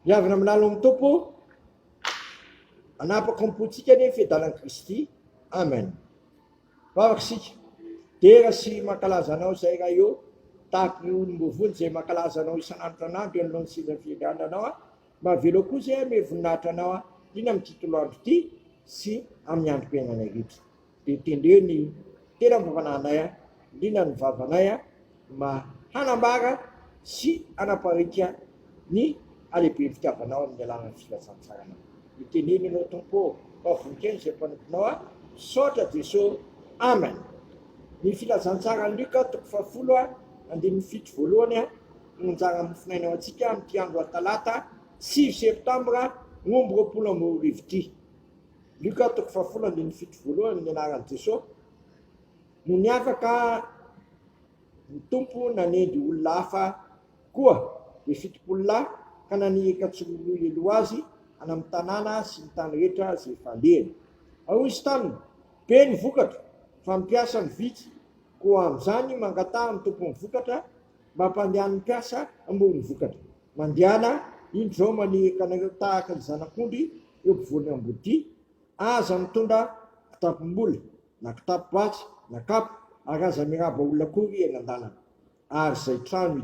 Miavana amin'n'alina amin'ny tompo anapaka ampotsika ny fiadanan Kristy. Amen. Vavaka sika dera sy mankalaza anao zay raha eo tahaka ny olombovony zay mankalaza anao isan'andro tanandro anoloan'ny sisa fiandriana anao mavelo koa zay ame voninahitra anao dina amin'ny titolo andro ity sy amin'ny androm-piainana rehetra. De tendreo ny tena vavananay indrindra ny vavanay ma hanambara sy anaparika ny alehibe ny fitiavanao amin'ny alalany filazantsarana. Iteneny anao tompo vavonikeny zay mpanomponao saotra Jesosy. Amen. Ny filazantsara ny Luka toko 10:7 nonjara mofinaina antsika amin'ity andro talata 6 septambra 2024. Luka toko 10:7 ny anaran'i Jesosy. No niavaka ny tompo nanendy olona hafa koa de fitopolona ka naneka tsiroroy elo azy any amin'ny tanàna sy ny tany rehetra zay fandehany. Ao izy taminy be ny vokatra fa mpiasa ny vitsy koa amin'izany mangatah ny tompo ny vokatra mba mpandehan'ny mpiasa ambony ny vokatra. Mandehana indro zao maneka anareo tahaka ny zanak'ondry eo ampovoany ambody aza mitondra kitapom-bola na kitapo-batsy na kapa ary aza miraba olona kory eny an-dalana. Ary zay trano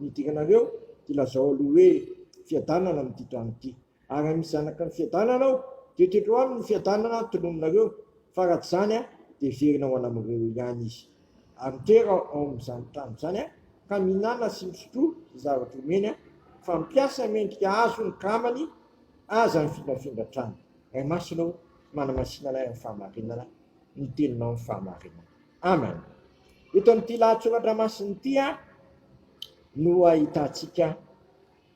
idiranareo de lazao aloha hoe fiadanana amin'ity trano ity. Ary misy zanaka ny fiadanana ao de teto aminy ny fiadanana tolominareo fa raha tsy zany de verina ho anamoreo ihany izy. Ary toera ao amin'izany trano zany ka mihinana sy misotro zavatra omeny fa mpiasa mendrika azo ny kamany aza ny findrafindra trano. Ray masonao manamasinalay amin'ny fahamarinana ny teninao amin'ny fahamarinana. Amen. Eto amin'ity lahatsoratra masiny ity no ahitantsika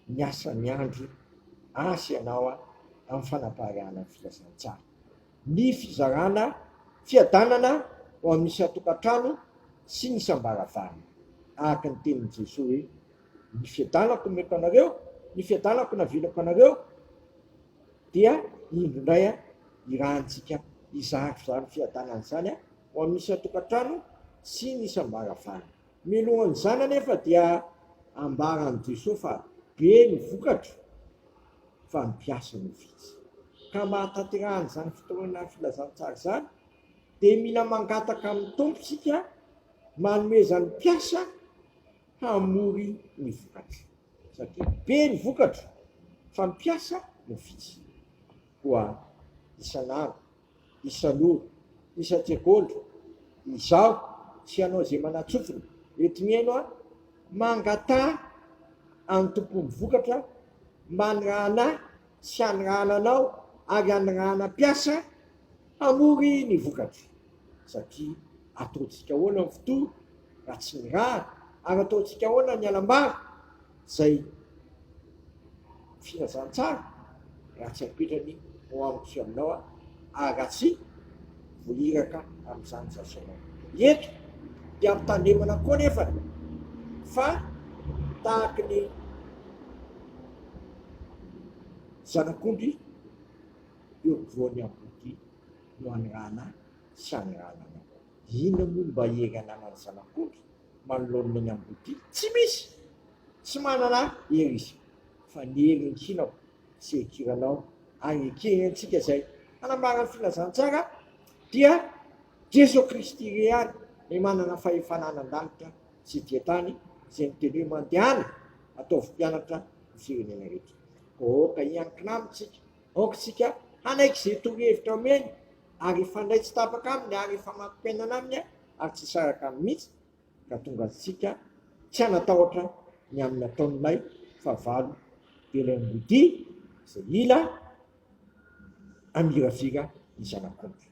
ny asan'ny andro asy ianao amin'ny fanapaharana ny filazantsara. Ny fizarana fiadanana ho amin'ny isan-tokantrano sy ny isambaravara. Araka ny tenin'i Jesosy hoe ny fiadanako meko anareo, ny fiadanako navelako anareo dia indray irahantsika izahatra zany fiadanana zany ho amin'ny isan-tokantrano sy ny isambaravara. Mialohan'izany anefa dia ambaran'i Jesosy fa be ny vokatra fa mpiasa ny vitsy. Ka mahatanterahana zany fotoana filazantsara zany de mila mangataka amin'ny tompo sika manomezany mpiasa hamory ny vokatra satria be ny vokatra fa mpiasa ny vitsy. Koa isan'andro, isan'ora, isan-tsekoly, izao sy ianao zay manatsofina eti-miaino mangatà amin'ny tompony vokatra mba hanirahana sy hanirahana anao ary hanirahana mpiasa hamory ny vokatra satria ataontsika ahoana ny fotoa raha tsy ny raha ary ataontsika ahoana ny alambara zay filazantsara raha tsy apetrany ho amiko aminao ary raha tsy voiraka amin'izany zasanao. Eto dia ampitandremana koa nefa fa tahaka ny zanak'ondry eo ampovoany ambody no hanirahana sy hanirahana anao. Inona moa mba hery ananany zanak'ondry manoloana ny ambody? Tsy misy, tsy manana hery izy fa ny hery ny kinao sy ekiranao ary ekery antsika zay hanambarany filazantsara dia Jesosy Kristy ihany ny manana fahefanana an-danitra sy diatany zay niteny hoe mandehana ataovy mpianatra ny firenena rehetra. Oka hiankina amintsika, aoka tsika hanaiky zay torohevitra omeny ary ifandray tsy tapaka aminy ary efa mampipenana aminy ary tsy saraka aminy mihitsy ka tonga antsika tsy hanatahotra ny amin'ny ataon'ilay fahavalo de ilay mbody zay ila amiravira ny zanak'ondry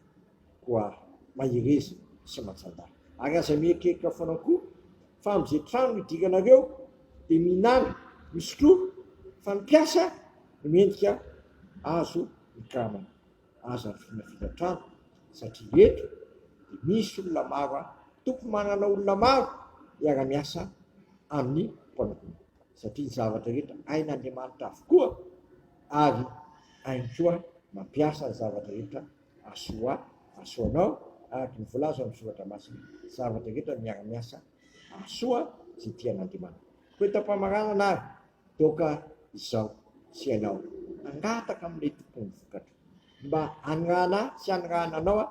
koa mahireza sy matsada. Ary aza miekeika foana koa fa am'izay trano idiranareo de mihinana misotro fa mpiasa mendrika azo mikama azo ny finafinatrano satria eto de misy olona maro tompo manana olona maro iara-miasa amin'ny mpanokona satria ny zavatra rehetra ain'Andriamanitra avokoa ary ainkoa mampiasa ny zavatra rehetra asoanao araka ny voalaza amin'ny soratra masina zavatra rehetra miara-miasa asoa zay tian'Andriamanitra. Koa etam-pamaranana ary toka izao sy ianao angataka amin'ilay tompony vokatra mba anrana sy anrananao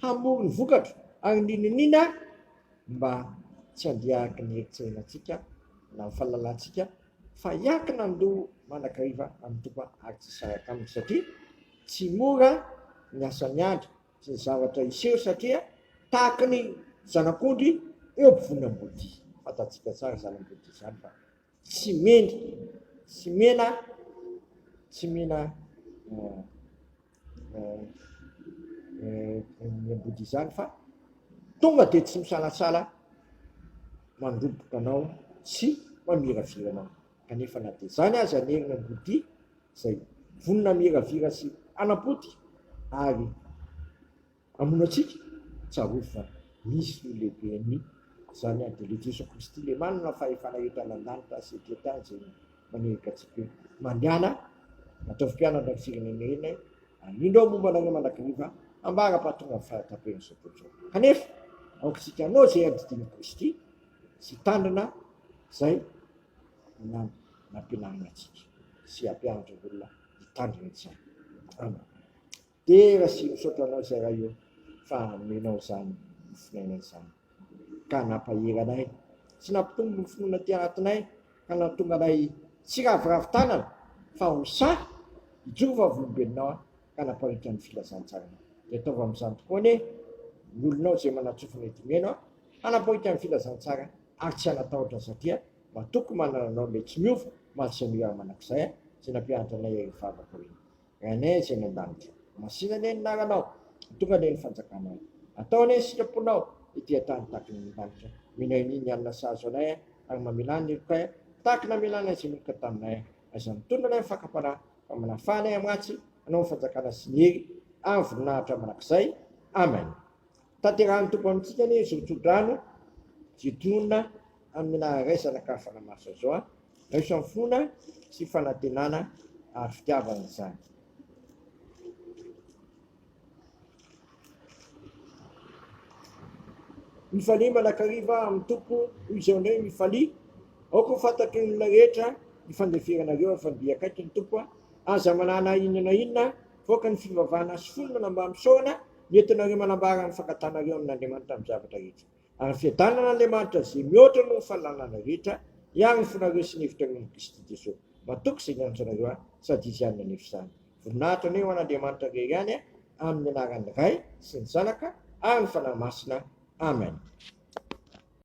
hamory ny vokatra ary ninonina mba tsy handehaky ny eritserenantsika na ny fahalalantsika fa hiakina andoha manakariva amin'ny tompo ary tsy saraka aminy satria tsy mora ny asany andro sy ny zavatra iseho satria tahaka ny zanak'ondry eo ampovoany ambody fatatsika tsara zanambody izany fa tsy mena ny ambody izany fa tonga de tsy misalasala mandroboka anao sy mamiravira anao kanefa na de zany aza anerina ambody zay vonona miravira sy anapody ary amono atsika tsaroy fa misy no lehiben'ny zany de le Jesu Kristy le manana fahefana rehetra nan-danitra sy etỳ tany zay manerika atsika mandiana ataovy mpianatra ny firenena indreo momba anareo manakariva ambara-pahatonga ny fahatapen'ny sapotsao kanefa aokitsika anao zay adidiny Kristy sy tandrina zay nampianarina atsika sy ampianatra olona hitandrina tsara amen de raha sy misaotra anao zay raha io fa menao zany finaina izany ka nampaheranay sy nampitombo ny finoana ty anatinay ka nahatonga anay tsy ravoravo-tanana fa hosa hijova volombelinao ka namparitra ny filazantsarana de ataova amin'izany tokoa ane ny olonao zay manatsofina etimeno anaparitra ny filazantsara ary tsy anatahotra satria matoko manana anao le tsy miova matsy mira manakizay zay nampianatra anay revavaka hoe ranay zay nan-danitra masina ane ny naranao tonga ane ny fanjakanao atao ane sitraponao ity atany tahaky ny danitra minahiny alina sahazo anay ary mamelany nyrokay tahaky namelana zay noloka taminay aza mitondra anay mifakapana fa manafahanay amratsy anao nyfanjakana sy ny hery ary voninahitra manakizay amen tanterahany tompo amintsika ane zoritsodrano zitonona amin'ny raisana ka fanamasa zao raiso amin'ny fona sy fanantenana ary fitiavana izany mifalia manakariva amin'ny tompo izao ndray mifalia aoko fantatry ny olona rehetra ny fandeferanareo fandia akaiky ny tompo aza manana inona voaka ny fivavahana sy fonona namba misaorana nentinareo manambara ny fankatanareo amin'Andriamanitra amin'ny zavatra rehetra ary fiadanana Andriamanitra zay mihoatra no fahalalana rehetra ihany ny fonareo sy ny hevitra ny Kristy Jesosy matoky zay nianatranareo sady izy ihany nanefa izany voninahitra anio ho an'Andriamanitra rery ihany amin'ny anaran'ny Ray sy ny Zanaka ary ny fanahy masina amen